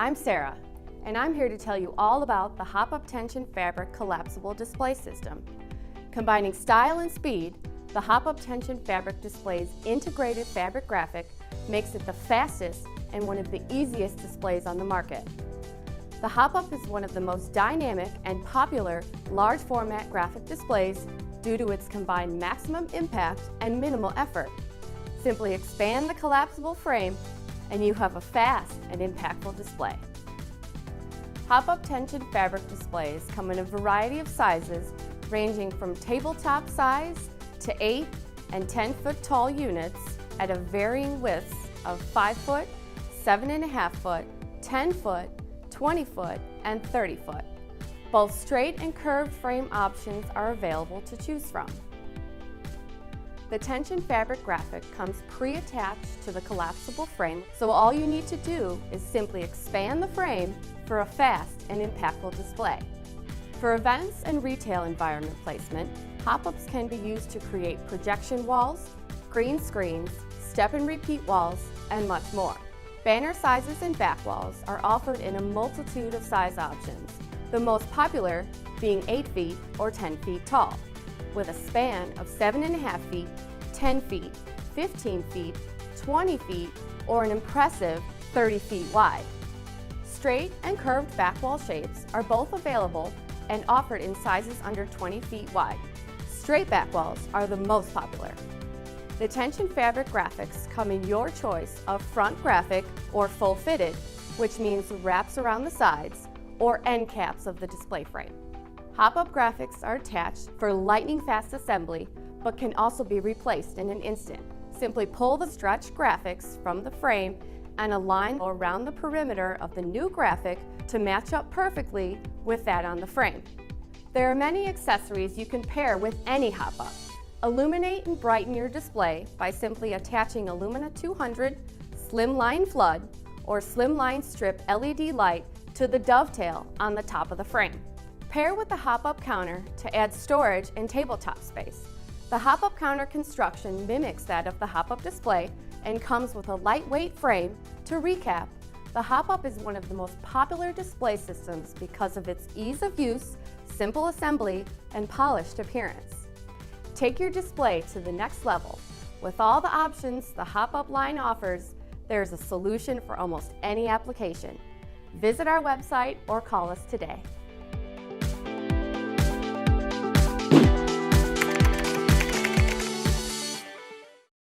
I'm Sarah, and I'm here to tell you all about the Hopup Tension Fabric collapsible display system. Combining style and speed, the Hopup Tension Fabric display's integrated fabric graphic makes it the fastest and one of the easiest displays on the market. The Hopup is one of the most dynamic and popular large format graphic displays due to its combined maximum impact and minimal effort. Simply expand the collapsible frame and you have a fast and impactful display. Hopup Tension Fabric displays come in a variety of sizes ranging from tabletop size to 8 and 10 foot tall units at a varying widths of 5 foot, 7.5 foot, 10 foot, 20 foot, and 30 foot. Both straight and curved frame options are available to choose from. The tension fabric graphic comes pre-attached to the collapsible frame, so all you need to do is simply expand the frame for a fast and impactful display. For events and retail environment placement, Hopups can be used to create projection walls, green screens, step and repeat walls, and much more. Banner sizes and back walls are offered in a multitude of size options, the most popular being 8 feet or 10 feet tall, with a span of 7.5 feet, 10 feet, 15 feet, 20 feet, or an impressive 30 feet wide. Straight and curved back wall shapes are both available and offered in sizes under 20 feet wide. Straight back walls are the most popular. The tension fabric graphics come in your choice of front graphic or full fitted, which means wraps around the sides, or end caps of the display frame. Hopup graphics are attached for lightning fast assembly, but can also be replaced in an instant. Simply pull the stretched graphics from the frame and align around the perimeter of the new graphic to match up perfectly with that on the frame. There are many accessories you can pair with any Hopup. Illuminate and brighten your display by simply attaching a Lumina 200 Slimline Flood or Slimline Strip LED light to the dovetail on the top of the frame. Pair with the Hopup counter to add storage and tabletop space. The Hopup counter construction mimics that of the Hopup display and comes with a lightweight frame. To recap, the Hopup is one of the most popular display systems because of its ease of use, simple assembly, and polished appearance. Take your display to the next level. With all the options the Hopup line offers, there's a solution for almost any application. Visit our website or call us today.